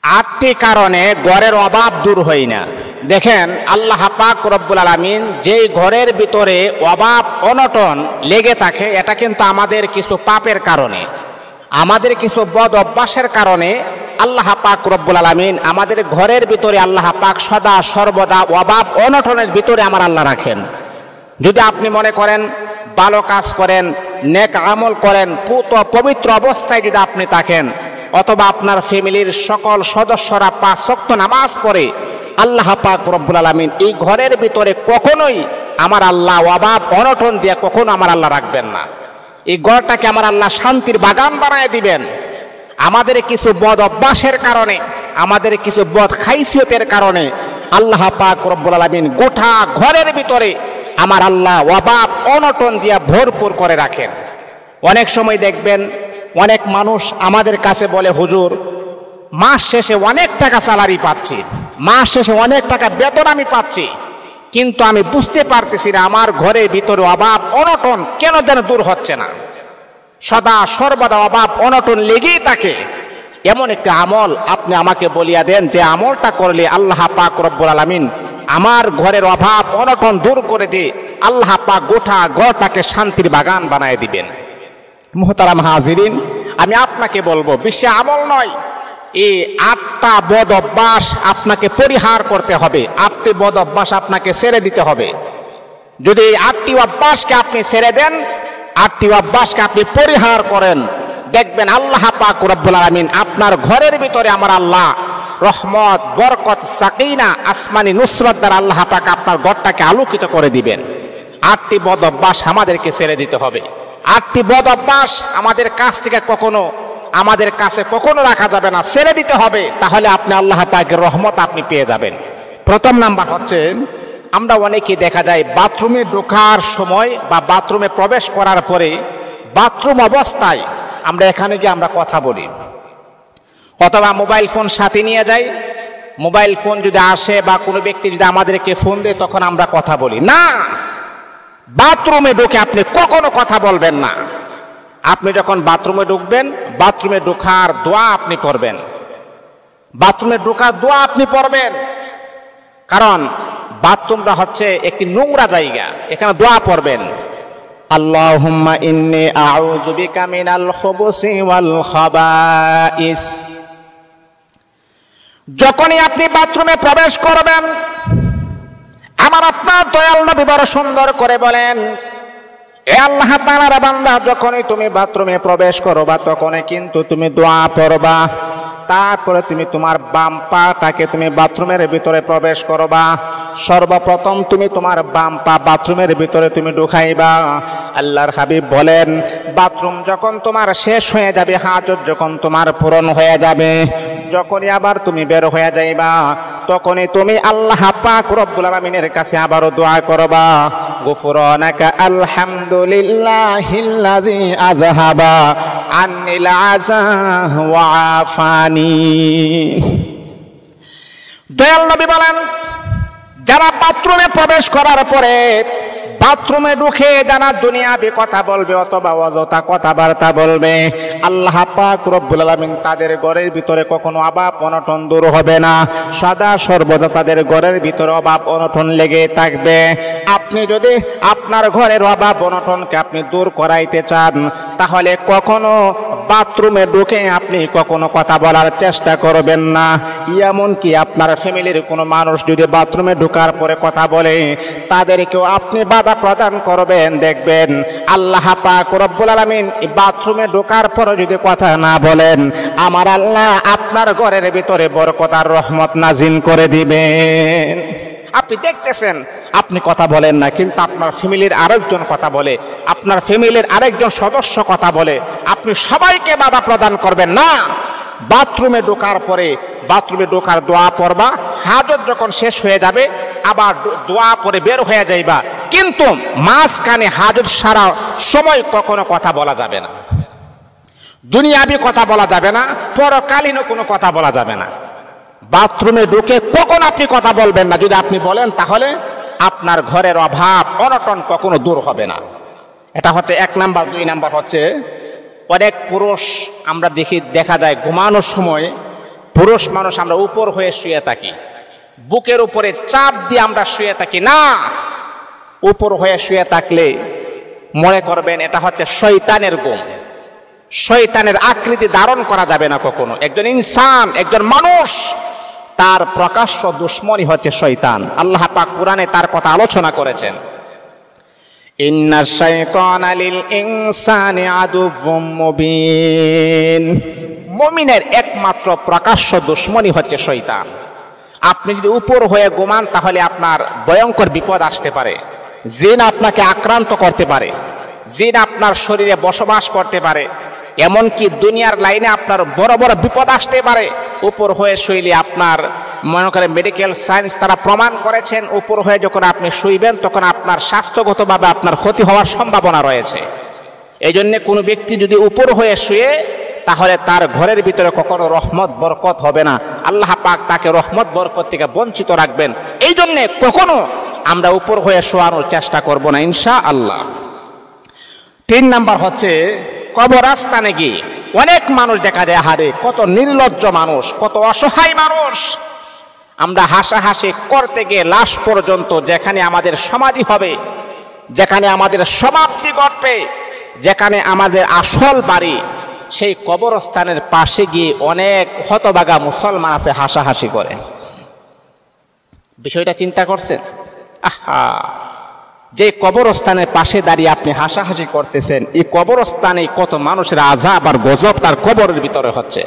8টি কারণে ঘরের অভাব দূর হয় না। দেখেন, আল্লাহ পাক রব্বুল আলামিন যেই ঘরের ভিতরে অভাব অনটন লেগে থাকে, এটা কিন্তু আমাদের কিছু পাপের কারণে, আমাদের কিছু বদ অভ্যাসের কারণে আল্লাহ পাক রব্বুল আলামিন আমাদের ঘরের ভিতরে আল্লাহ পাক সদা সর্বদা অভাব অনটনের ভিতরে আমার আল্লাহ রাখেন। যদি আপনি মনে করেন ভালো কাজ করেন, নেক আমল করেন, পবিত্র অবস্থায় যদি আপনি থাকেন, অথবা আপনার ফ্যামিলির সকল সদস্যরা 5 ওয়াক্ত নামাজ পড়ে, আল্লাহ পাক রব্বুল আলামিন এই ঘরের ভিতরে কখনোই আমার আল্লাহ অভাব অনটন দিয়ে কখনো আমার আল্লাহ রাখবেন না। এই ঘরটাকে আমার আল্লাহ শান্তির বাগান বানায় দিবেন। আমাদের কিছু বদ অভ্যাসের কারণে, আমাদের কিছু বদ খাইসিয়তের কারণে আল্লাহ পাক রব্বুল আলামিন গোটা ঘরের ভিতরে আমার আল্লাহ অভাব অনটন দিয়ে ভরপুর করে রাখেন। অনেক সময় দেখবেন অনেক মানুষ আমাদের কাছে বলে, হুজুর মাস শেষে অনেক টাকা স্যালারি পাচ্ছি, মাস শেষে অনেক টাকা বেতন আমি পাচ্ছি, কিন্তু আমি বুঝতে পারতেছি না আমার ঘরের ভিতরে অভাব অনটন কেন যেন দূর হচ্ছে না, সদা সর্বদা অভাব অনটন লেগেই থাকে। এমন একটা আমল আপনি আমাকে বলিয়া দেন যে আমলটা করলে আল্লাহ পাক রব্বুল আলামিন আমার ঘরের অভাব অনটন দূর করে দিয়ে আল্লাহ পাক গোটা ঘরটাকে শান্তির বাগান বানায় দিবেন। মুহতারাম হাজিরিন, আমি আপনাকে বলবো বিশ্বে আমল নয়, এই 8টা বদ অভ্যাস আপনাকে পরিহার করতে হবে, 8টি বদ অভ্যাস আপনাকে ছেড়ে দিতে হবে। যদি এই 8টি অভ্যাসকে আপনি ছেড়ে দেন, 8টি অভ্যাসকে আপনি পরিহার করেন, দেখবেন আল্লাহ পাক রব্বুল আলামিন আপনার ঘরের ভিতরে আমার আল্লাহ রহমত, বরকত, সাকিনা, আসমানি নুসরত দ্বারা আল্লাহ পাক আপনার ঘরটাকে আলোকিত করে দিবেন। 8টি বদ অভ্যাস আমাদেরকে ছেড়ে দিতে হবে। 8টি বদ অভ্যাস আমাদের কাছ থেকে আমাদের কাছে কখনো রাখা যাবে না, ছেড়ে দিতে হবে, তাহলে আপনি আল্লাহ পাকের রহমত আপনি পেয়ে যাবেন। প্রথম নাম্বার হচ্ছে, আমরা অনেকেই দেখা যায় বাথরুমে ঢোকার সময় বা বাথরুমে প্রবেশ করার পরে বাথরুম অবস্থায় আমরা এখানে গিয়ে আমরা কথা বলি, অথবা মোবাইল ফোন সাথে নিয়ে যাই। মোবাইল ফোন যদি আসে বা কোনো ব্যক্তি যদি আমাদেরকে ফোন দেয় তখন আমরা কথা বলি না। বাথরুমে ঢুকে আপনি কখনো কথা বলবেন না। আপনি যখন বাথরুমে ঢুকবেন, বাথরুমে ঢোকার দোয়া আপনি পড়বেন, বাথরুমে ঢোকার দোয়া আপনি পড়বেন, কারণ বাথরুমটা হচ্ছে একটি নোংরা জায়গা, এখানে দোয়া পড়বেন, আল্লাহুম্মা ইন্নী আউযু বিকা মিনাল খুবুসি ওয়াল খাবাইস। যখনই আপনি বাথরুমে প্রবেশ করবেন, আমার আপনার দয়াল নবী বড় সুন্দর করে বলেন, এ আল্লাহ তাআলার বান্দা, যখনই তুমি বাথরুমে প্রবেশ করবা তখনই কিন্তু তুমি দোয়া পড়বা, তারপরে তুমি তোমার বাম পাটাকে তুমি বাথরুমের ভিতরে প্রবেশ করবা। সর্বপ্রথম তুমি তোমার বাম পা বাথরুমের ভিতরে তুমি ঢুকাইবা। আল্লাহর হাবিব বলেন, বাথরুম যখন তোমার শেষ হয়ে যাবে, হাজত যখন তোমার পূরণ হয়ে যাবে, যখনই আবার তুমি বের হয়ে যাইবা, তখনই তুমি আল্লাহ পাক রব্বুল আলামিনের কাছে আবারও দোয়া করবা, গুফরানাকা আলহামদুলিল্লাহিল্লাযী আযহাবা আন্নিল আযা ওয়া আফানি। দয়াল নবী বলেন, যারা বাথরুমে প্রবেশ করার পরে বাথরুমে ঢুকে যারা দুনিয়াবি কথা বলবে অথবা অযথা কথাবার্তা বলবে, আল্লাহ পাক রব্বুল আলামিন তাদের ঘরের ভিতরে কখনো অভাব অনটন দূর হবে না, সদা সর্বদা তাদের ঘরের ভিতরে অভাব অনটন লেগে থাকবে। আপনি যদি আপনার ঘরের অভাব অনটনকে আপনি দূর করাইতে চান, তাহলে কখনো বাথরুমে ঢুকে আপনি কখনো কথা বলার চেষ্টা করবেন না। এমনকি আপনার ফ্যামিলির কোনো মানুষ যদি বাথরুমে ঢোকার পরে কথা বলে, তাদেরকেও আপনি বাধা প্রদান করবেন। দেখবেন আল্লাহ পাক রব্বুল আলামিন বাথরুমে ঢোকার পরে যদি কথা না বলেন, আমার আল্লাহ আপনার ঘরের ভিতরে বরকত আর রহমত নাজিল করে দিবেন। আপনি দেখতেছেন আপনি কথা বলেন না, কিন্তু আপনার ফ্যামিলির আরেকজন কথা বলে, আপনার ফ্যামিলির আরেকজন সদস্য কথা বলে, আপনি সবাইকে বাধা প্রদান করবেন না। বাথরুমে ঢোকার পরে বাথরুমে ঢোকার দোয়া পড়বা, হাজত যখন শেষ হয়ে যাবে আবার দোয়া পরে বের হয়ে যাইবা, কিন্তু মাঝখানে হাজত সারা সময় কখনো কথা বলা যাবে না, দুনিয়াবি কথা বলা যাবে না, পরকালীনও কোনো কথা বলা যাবে না। বাথরুমে ঢুকে কখন আপনি কথা বলবেন না, যদি আপনি বলেন তাহলে আপনার ঘরের অভাব অনটন কখনো দূর হবে না। এটা হচ্ছে 1 নাম্বার। 2 নাম্বার হচ্ছে, অনেক পুরুষ আমরা দেখা যায় ঘুমানোর সময় পুরুষ মানুষ আমরা উপর হয়ে শুয়ে থাকি, বুকের উপরে চাপ দিয়ে আমরা শুয়ে থাকি না। উপর হয়ে শুয়ে থাকলে মনে করবেন এটা হচ্ছে শয়তানের গুণ, শয়তানের আকৃতি ধারণ করা যাবে না কখনো। একজন ইনসান, একজন মানুষ, তার প্রকাশ্য দুশ্মনী হচ্ছে শয়তান। আল্লাহ পাক কোরআনে তার কথা আলোচনা করেছেন, ইন্নাশ শাইতানা লিল ইনসানি আদুউম মুবিন। মুমিনের একমাত্র প্রকাশ্য দুশ্মনী হচ্ছে শয়তান। আপনি যদি উপর হয়ে ঘুমান তাহলে আপনার ভয়ঙ্কর বিপদ আসতে পারে। জিন আপনাকে আক্রান্ত করতে পারে, জিন আপনার শরীরে বসবাস করতে পারে, এমনকি দুনিয়ার লাইনে আপনার বড় বড় বিপদ আসতে পারে। উপর হয়ে শুইলে আপনার মনে করে মেডিকেল সায়েন্স তারা প্রমাণ করেছেন, উপর হয়ে যখন আপনি শুইবেন তখন আপনার স্বাস্থ্যগতভাবে আপনার ক্ষতি হওয়ার সম্ভাবনা রয়েছে। এই জন্য কোনো ব্যক্তি যদি উপর হয়ে শুয়ে তাহলে তার ঘরের ভিতরে কখনো রহমত বরকত হবে না। আল্লাহ পাক তাকে রহমত বরকত থেকে বঞ্চিত রাখবেন। এই জন্য কখনো আমরা উপর হয়ে শোয়ানোর চেষ্টা করব না ইনশাআল্লাহ। 3 নাম্বার হচ্ছে কবরস্থানে গিয়ে অনেক মানুষ দেখা যায়, হারে কত নির্লজ্জ মানুষ, কত অসহায় মানুষ। আমরা হাসাহাসি করতে গিয়ে লাশ পর্যন্ত, যেখানে আমাদের সমাধি হবে, যেখানে আমাদের সমাপ্তি ঘটবে, যেখানে আমাদের আসল বাড়ি, সেই কবরস্থানের পাশে গিয়ে অনেক হতভাগা মুসলমান আছে হাসাহাসি করে। বিষয়টা চিন্তা করছেন? আহা, যে কবরস্থানের পাশে দাঁড়িয়ে আপনি হাসাহাসি করতেছেন, এই কবরস্থানে কত মানুষের আযাব আর গজব তার কবরের ভিতরে হচ্ছে।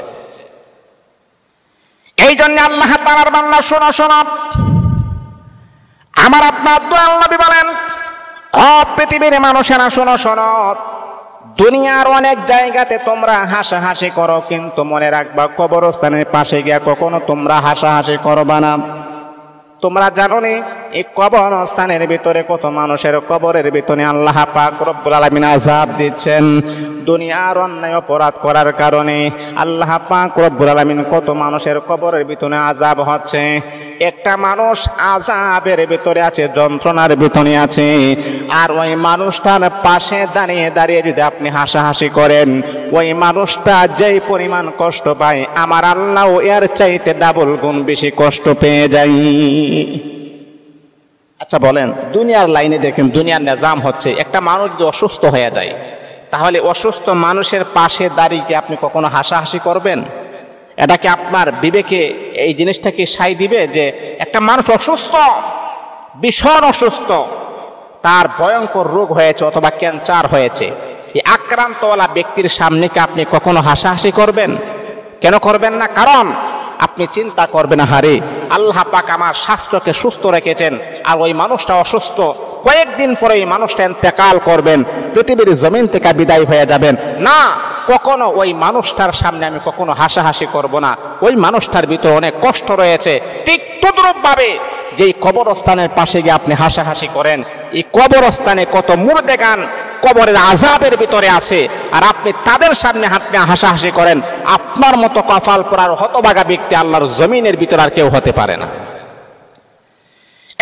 এই জন্য আল্লাহ তাআলার বান্দা শোনো শোনো, আমার আপনার দয়াল নবী বলেন, ও পৃথিবীর মানুষেরা শোনো শোনো, দুনিয়ার অনেক জায়গাতে তোমরা হাসাহাসি করো, কিন্তু মনে রাখবা কবরস্থানের পাশে গিয়া কখনো তোমরা হাসাহাসি করবা না। তোমরা জানো নি এই কবরস্থানের ভিতরে কত মানুষের কবরের ভিতরে আল্লাহ পাক রব্বুল আলামিন আযাব দিচ্ছেন। দুনিয়ার অন্যায় অপরাধ করার কারণে আল্লাহ পাক রব্বুল আলামিন কত মানুষের কবরের ভিতরে আযাব হচ্ছে। একটা মানুষ আযাবের ভিতরে আছে, যন্ত্রণার ভিতরে আছে, আর ওই মানুষটার পাশে দাঁড়িয়ে দাঁড়িয়ে যদি আপনি হাসাহাসি করেন, ওই মানুষটা যেই পরিমাণ কষ্ট পায় আমার আল্লাহ এর চাইতে ডাবল গুণ বেশি কষ্ট পেয়ে যায়। আচ্ছা বলেন, দুনিয়ার লাইনে দেখেন দুনিয়ার নিজাম হচ্ছে, একটা মানুষ যদি অসুস্থ হয়ে যায় তাহলে অসুস্থ মানুষের পাশে দাঁড়িয়ে কি আপনি কখনো হাসাহাসি করবেন? এটা কি আপনার বিবেকে এই জিনিসটাকে সায় দিবে যে একটা মানুষ অসুস্থ, ভীষণ অসুস্থ, তার ভয়ঙ্কর রোগ হয়েছে অথবা ক্যান্সার হয়েছে, এই আক্রান্তওয়ালা ব্যক্তির সামনে কি আপনি কখনো হাসাহাসি করবেন? কেন করবেন না? কারণ আপনি চিন্তা করবেন, হারে আল্লাহ পাক আমার স্বাস্থ্যকে সুস্থ রেখেছেন, আর ওই মানুষটা অসুস্থ, কয়েকদিন পরে ওই মানুষটা ইন্তেকাল করবেন, পৃথিবীর জমিন থেকে বিদায় হয়ে যাবেন। না, কখনো ওই মানুষটার সামনে আমি কখনো হাসাহাসি করব না। ওই মানুষটার ভিতরে অনেক কষ্ট রয়েছে। ঠিক তদ্রূপভাবে যেই কবরস্থানের পাশে গিয়ে আপনি হাসাহাসি করেন, এই কবরস্থানে কত মুর্দেগান কবরের আযাবের ভিতরে আছে, আর আপনি তাদের সামনে আপনি হাসাহাসি করেন, আপনার মতো কপাল পরার হতভাগা ব্যক্তি আল্লাহর জমিনের ভিতরে আর কেউ হতে পারে না।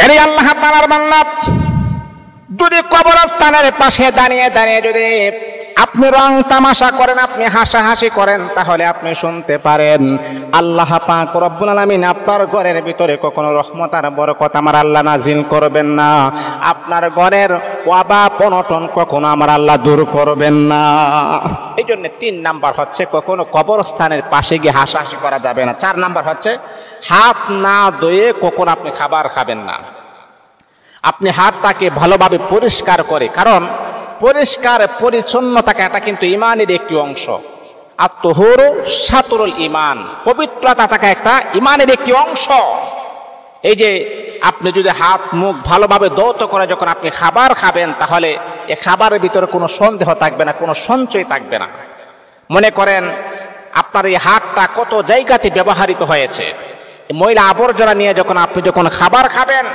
এরই আল্লাহ তাআলার বান্দা যদি কবরস্থানের পাশে দাঁড়িয়ে দাঁড়িয়ে যদি আপনি রং তামাশা করেন, আপনি হাসাহাসি করেন, তাহলে আপনি শুনতে পারেন আল্লাহ পাক রব্বুল আলামিন আপনার ঘরের ভিতরে কখনো রহমত আর বরকত আমার আল্লাহ নাজিল করবেন না। আপনার ঘরের অভাব অনটন কখনো আমার আল্লাহ দূর করবেন না। এই জন্য 3 নাম্বার হচ্ছে কখনো কবরস্থানের পাশে গিয়ে হাসাহাসি করা যাবে না। 4 নাম্বার হচ্ছে হাত না ধুয়ে কখনো আপনি খাবার খাবেন না। আপনি হাতটাকে ভালোভাবে পরিষ্কার করে, কারণ পরিষ্কার পরিচ্ছন্নতাকে এটা কিন্তু ইমানের একটি অংশ। আত-তাহুরু শাতরুল ঈমান, পবিত্রতা থাকা একটা ইমানের একটি অংশ। এই যে আপনি যদি হাত মুখ ভালোভাবে ধৌত করে যখন আপনি খাবার খাবেন, তাহলে এই খাবারের ভিতরে কোনো সন্দেহ থাকবে না, কোনো সঞ্চয় থাকবে না। মনে করেন আপনার এই হাতটা কত জায়গাতে ব্যবহৃত হয়েছে, ময়লা আবর্জনা নিয়ে যখন আপনি খাবার খাবেন,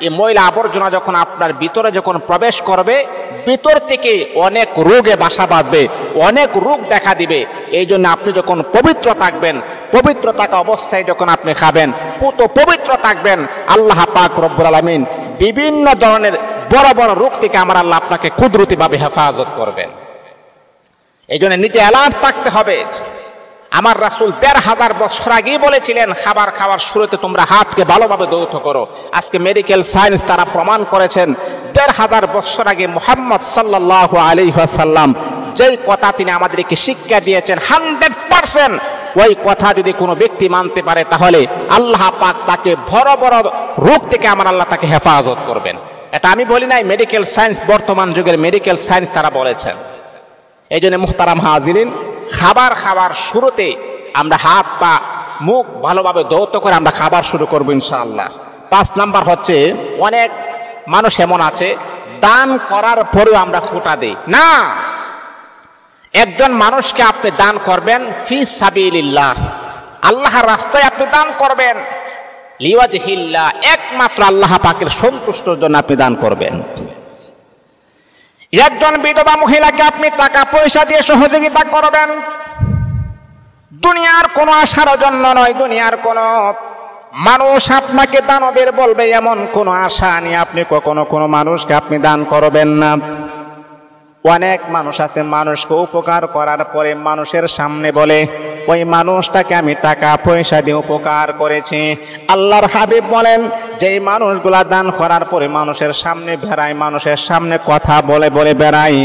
এই ময়লা আবর্জনা যখন আপনার ভিতরে যখন প্রবেশ করবে, ভিতর থেকে অনেক রোগে বাসা বাঁধবে, অনেক রোগ দেখা দিবে। এই জন্য আপনি যখন পবিত্র থাকবেন, পবিত্র থাকা অবস্থায় যখন আপনি খাবেন, পবিত্র থাকবেন, আল্লাহ পাক রব্বুল আলামিন বিভিন্ন ধরনের বড় বড় রোগ থেকে আমার আল্লাহ আপনাকে কুদরতিভাবে হেফাজত করবেন। এই জন্য নিজে অ্যালার্ট থাকতে হবে। আমার রাসূল ১৫০০ বছর আগেই বলেছিলেন খাবার খাওয়ার শুরুতে তোমরা হাতকে ভালোভাবে ধৌত করো। আজকে মেডিকেল সায়েন্স তারা প্রমাণ করেছেন ১৫০০ বছর আগে মুহাম্মদ সাল্লাল্লাহু আলাইহি ওয়াসাল্লাম যেই কথা তিনি আমাদেরকে শিক্ষা দিয়েছেন 100% ওই কথা যদি কোনো ব্যক্তি মানতে পারে তাহলে আল্লাহ পাক তাকে বড় বড় রোগ থেকে আমার আল্লাহ তাকে হেফাজত করবেন। এটা আমি বলি নাই, মেডিকেল সায়েন্স, বর্তমান যুগের মেডিকেল সায়েন্স তারা বলেছেন। এই জন্য মুহতারাম হাজিরিন, খাবার খাওয়ার শুরুতে আমরা হাত পা মুখ ভালোভাবে ধৌত করে আমরা খাবার শুরু করবো ইনশাআল্লাহ। 5 নাম্বার হচ্ছে, অনেক মানুষ এমন আছে দান করার পরেও আমরা খোঁটা দেই না। একজন মানুষকে আপনি দান করবেন ফি সাবিলিল্লাহ, আল্লাহর রাস্তায় আপনি দান করবেন, লিওয়াজহিল্লাহ, একমাত্র আল্লাহ পাকের সন্তুষ্টির জন্য আপনি দান করবেন। একজন বিধবা মহিলাকে আপনি টাকা পয়সা দিয়ে সহযোগিতা করবেন, দুনিয়ার কোনো আশার জন্য নয়। দুনিয়ার কোনো মানুষ আপনাকে দানবের বলবে এমন কোনো আশা নিয়ে আপনি কখনো কোনো মানুষকে আপনি দান করবেন না। অনেক মানুষ আছে মানুষকে উপকার করার পরে মানুষের সামনে বলে ওই মানুষটাকে আমি টাকা পয়সা দিয়ে উপকার করেছি। আল্লাহর হাবিব বলেন যেই মানুষগুলা দান করার পরে মানুষের সামনে বেড়ায়, মানুষের সামনে কথা বলে বলে বেড়ায়,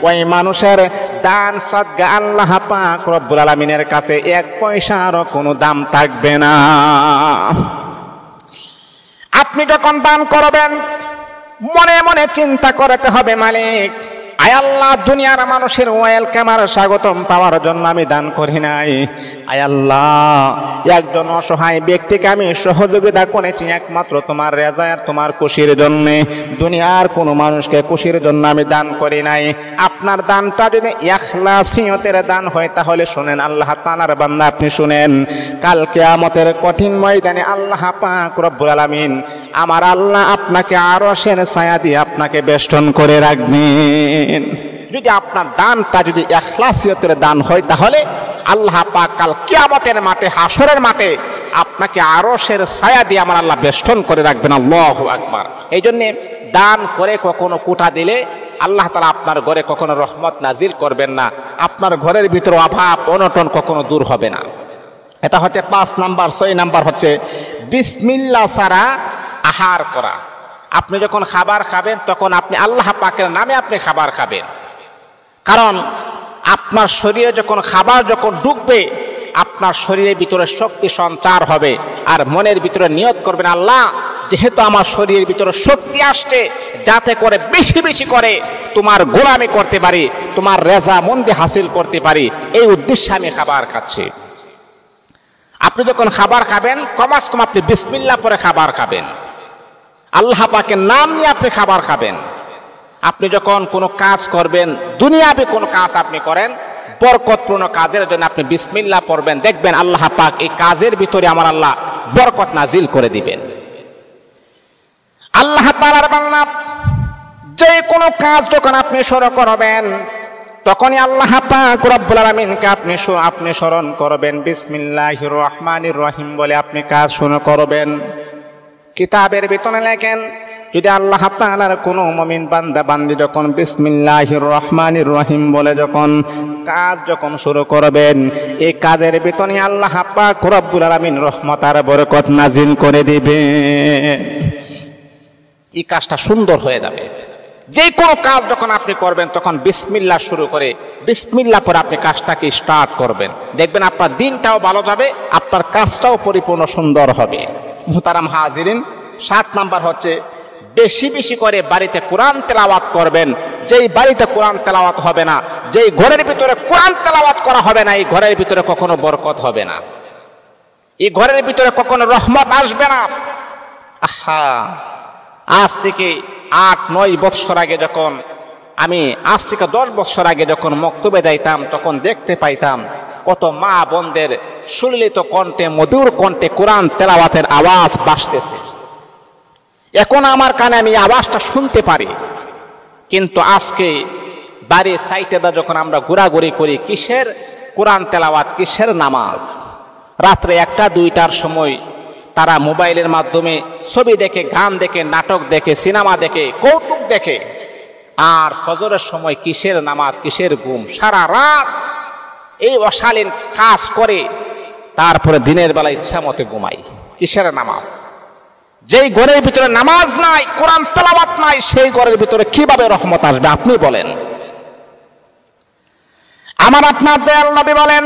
ওই মানুষের দান সদকা আল্লাহ পাক রব্বুল আলামিনের কাছে 1 পয়সারও কোনো দাম থাকবে না। আপনি যখন দান করবেন মনে মনে চিন্তা করতে হবে, মালিক আয় আল্লাহ, দুনিয়ার মানুষের ওয়েলকাম আর স্বাগতম পাওয়ার জন্য আমি দান করি নাই। আয় আল্লাহ, একজন অসহায় ব্যক্তিকে আমি সহযোগিতা করেছি একমাত্র তোমার রেজা আর তোমার খুশির জন্য, দুনিয়ার কোনো মানুষকে খুশির জন্য আমি দান করি নাই। আপনার দানটা যদি ইখলাসিয়তের দান হয় তাহলে শুনেন আল্লাহ তাআলার বান্দা, আপনি শুনেন, কাল কিয়ামতের কঠিন ময়দানে আল্লাহ পাক রব্বুল আলামিন আমার আল্লাহ আপনাকে আরশের ছায়া দিয়ে আপনাকে বেষ্টন করে রাখবেন। যদি আপনার দানটা যদি ইখলাসিয়তের দান হয় তাহলে আল্লাহ পাক কাল কিয়ামতের মাঠে, হাসরের মাঠে আপনাকে আরশের ছায়া দিয়ে আমার আল্লাহ বেষ্টন করে রাখবেন। আল্লাহু আকবার। এই জন্য দান করে কখনো কোটা দিলে আল্লাহ তাআলা আপনার ঘরে কখনো রহমত নাজিল করবেন না, আপনার ঘরের ভিতরে অভাব অনটন কখনো দূর হবে না। এটা হচ্ছে 5 নাম্বার। 6 নাম্বার হচ্ছে বিসমিল্লাহ ছাড়া আহার করা। আপনি যখন খাবার খাবেন তখন আপনি আল্লাহ পাকের নামে আপনি খাবার খাবেন, কারণ আপনার শরীরে যখন খাবার যখন ঢুকবে আপনার শরীরের ভিতরে শক্তি সঞ্চার হবে, আর মনের ভিতরে নিয়ত করবেন আল্লাহ যেহেতু আমার শরীরের ভিতরে শক্তি আসছে যাতে করে বেশি বেশি করে তোমার গোলামি করতে পারি, তোমার রেজামন্দি হাসিল করতে পারি, এই উদ্দেশ্যে আমি খাবার খাচ্ছি। আপনি যখন খাবার খাবেন কমাস কম আপনি বিসমিল্লাহ পরে খাবার খাবেন, আল্লাহ পাকের নাম নিয়ে আপনি খাবার খাবেন। আপনি যখন কোনো কাজ করবেন, দুনিয়াবি কোনো কাজ আপনি করেন, বরকতপূর্ণ কাজের জন্য আপনি বিসমিল্লাহ পড়বেন, দেখবেন আল্লাহ পাক এই কাজের ভিতরে আমার আল্লাহ বরকত নাজিল করে দিবেন। আল্লাহ তাআলার বান্দা, যে কোনো কাজ যখন আপনি শুরু করবেন তখনই আল্লাহ পাক রব্বুল আলামিনকে আপনি স্মরণ করবেন, বিসমিল্লাহির রহমানির রহিম বলে আপনি কাজ শুরু করবেন। কিতাবের ভিতরে লেখেন যদি আল্লাহ তাআলার কোনো মুমিন বান্দা বান্দি যখন বিসমিল্লাহির রহমানির রহিম বলে যখন কাজ যখন শুরু করবেন, এই কাজের ভিতরে আল্লাহ পাক রব্বুল আলামিন রহমত আর বরকত নাজিল করে দিবেন। এই কাজটা সুন্দর হয়ে যাবে। যে কোনো কাজ যখন আপনি করবেন তখন বিসমিল্লাহ শুরু করে বিসমিল্লাহ পরে আপনি কাজটাকে স্টার্ট করবেন, দেখবেন আপনার দিনটাও ভালো যাবে, আপনার কাজটাও পরিপূর্ণ সুন্দর হবে। মুহতারাম হাজিরিন, 7 নাম্বার হচ্ছে বেশি বেশি করে বাড়িতে কোরআন তেলাওয়াত করবেন। যেই বাড়িতে কোরআন তেলাওয়াত হবে না, যেই ঘরের ভিতরে কোরআন তেলাওয়াত করা হবে না, এই ঘরের ভিতরে কখনো বরকত হবে না, এই ঘরের ভিতরে কখনো রহমত আসবে না। আহা, আজ থেকে 8-9 বছর আগে যখন আমি, আজ থেকে 10 বছর আগে যখন মক্তবে যাইতাম তখন দেখতে পাইতাম কত মা বোনদের সুললিত কণ্ঠে, মধুর কণ্ঠে কোরআন তেলাওয়াতের আওয়াজ বাজতেছে। এখন আমার কানে আমি আওয়াজটা শুনতে পারি, কিন্তু আজকে বাড়ির সাইটে যখন আমরা ঘোরাঘুরি করি, কিসের কোরআন তেলাওয়াত, কিসের নামাজ? রাত্রে 1টা-2টার সময় তারা মোবাইলের মাধ্যমে ছবি দেখে, গান দেখে, নাটক দেখে, সিনেমা দেখে, কৌতুক দেখে, আর ফজরের সময় কিসের নামাজ, কিসের ঘুম? সারা রাত এই অশালীন কাজ করে তারপরে দিনের বেলা ইচ্ছা মতো ঘুমাই। কিসের নামাজ? যেই ঘরের ভিতরে নামাজ নাই, কোরআন তেলাওয়াত নাই, সেই ঘরের ভিতরে কিভাবে রহমত আসবে আপনি বলেন? আমার আপনার দয়াল নবী বলেন,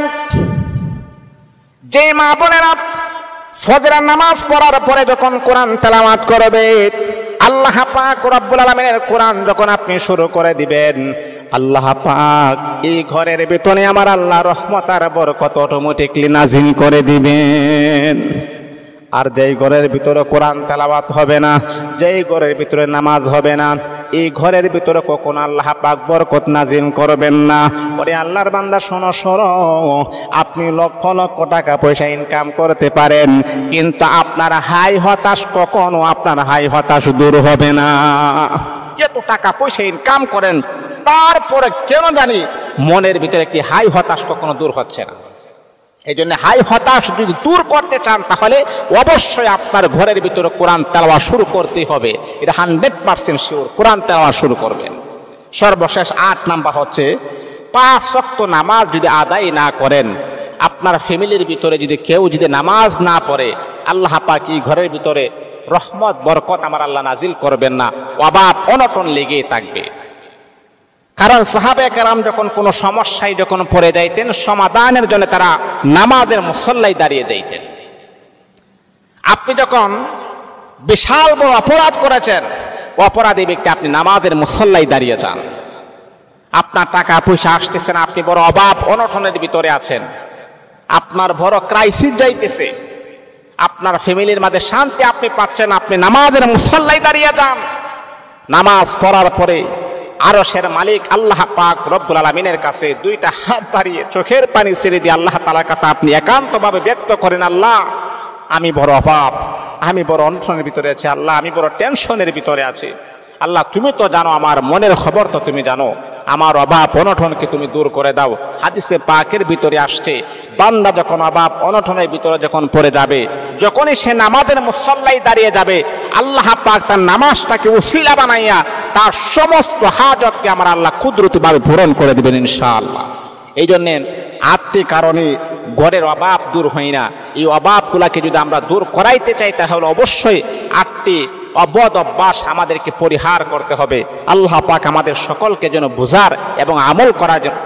যে মা বোনেরা ফজরের নামাজ পড়ার পরে যখন কোরআন তেলাওয়াত করবে, আল্লাহ পাক রব্বুল আলামিনের কোরআন যখন আপনি শুরু করে দিবেন, আল্লাহ পাক এই ঘরের ভিতরে আমার আল্লাহ রহমত আর বরকত অটোমেটিকলি নাজিল করে দিবেন। আর যেই ঘরের ভিতরে কোরআন তেলাওয়াত হবে না, যেই ঘরের ভিতরে নামাজ হবে না, এই ঘরের ভিতরে কখনো আল্লাহ পাক বরকত নাজিল করবেন না। ওরে আল্লাহর বান্দা শোনো শোনো, আপনি লক্ষ লক্ষ টাকা পয়সা ইনকাম করতে পারেন, কিন্তু আপনার হাই হতাশ কখনো আপনার হাই হতাশ দূর হবে না। এত টাকা পয়সা ইনকাম করেন, তারপরে কেন জানি মনের ভিতরে কি হাই হতাশ কখনো দূর হচ্ছে না। এই জন্য হাই হতাশ যদি দূর করতে চান, তাহলে অবশ্যই আপনার ঘরের ভিতরে কোরআন তেলাওয়াত শুরু করতেই হবে। এটা 100% শিওর, কোরআন তেলাওয়াত শুরু করবেন। সর্বশেষ 8 নাম্বার হচ্ছে, 5 ওয়াক্ত নামাজ যদি আদায় না করেন, আপনার ফ্যামিলির ভিতরে যদি কেউ যদি নামাজ না পড়ে, আল্লাহ পাক এই ঘরের ভিতরে রহমত বরকত আমার আল্লাহ নাজিল করবেন না, অভাব অনটন লেগেই থাকবে। কারণ সাহাবায়ে কেরাম যখন কোনো সমস্যায় যখন পড়ে যাইতেন, সমাধানের জন্য তারা নামাজের মুসল্লায় দাঁড়িয়ে যাইতেন। আপনি যখন বিশাল বড় অপরাধ করেছেন, অপরাধী ব্যক্তি আপনি নামাজের মুসল্লায় দাঁড়িয়ে যান। আপনার টাকা পয়সা আসতেছে না, আপনি বড় অভাব অনটনের ভিতরে আছেন, আপনার বড় ক্রাইসিস যাইতেছে, আপনার ফ্যামিলির মাঝে শান্তি আপনি পাচ্ছেন, আপনি নামাজের মুসল্লায় দাঁড়িয়ে যান। নামাজ পড়ার পরে আরশের মালিক আল্লাহ পাক রব্বুল আলামিনের কাছে 2টা হাত বাড়িয়ে চোখের পানি ছেড়ে দিয়ে আল্লাহ তাআলার কাছে আপনি একান্তভাবে ব্যক্ত করেন, আল্লাহ আমি বড় অভাব, আমি বড় অনশনের ভিতরে আছি, আল্লাহ আমি বড় টেনশনের ভিতরে আছি, আল্লাহ তুমি তো জানো, আমার মনের খবর তো তুমি জানো, আমার অভাব অনটনকে তুমি দূর করে দাও। হাদিসে পাকের ভিতরে আসছে, বান্দা যখন অভাব অনটনের ভিতরে যখন পড়ে যাবে, যখনই সে নামাজের মুসল্লায় দাঁড়িয়ে যাবে, আল্লাহ পাক তার নামাজটাকে উসিলা বানাইয়া তার সমস্ত হাজতকে আমার আল্লাহ কুদরতিভাবে পূরণ করে দিবেন ইনশাআল্লাহ। এই জন্যে 8টি কারণে ঘরের অভাব দূর হয় না। এই অভাবগুলাকে যদি আমরা দূর করাইতে চাই, তাহলে অবশ্যই 8টি অবদ অভ্যাস আমাদেরকে পরিহার করতে হবে। আল্লাহ পাক আমাদের সকলকে যেন বুঝার এবং আমল করার জন্য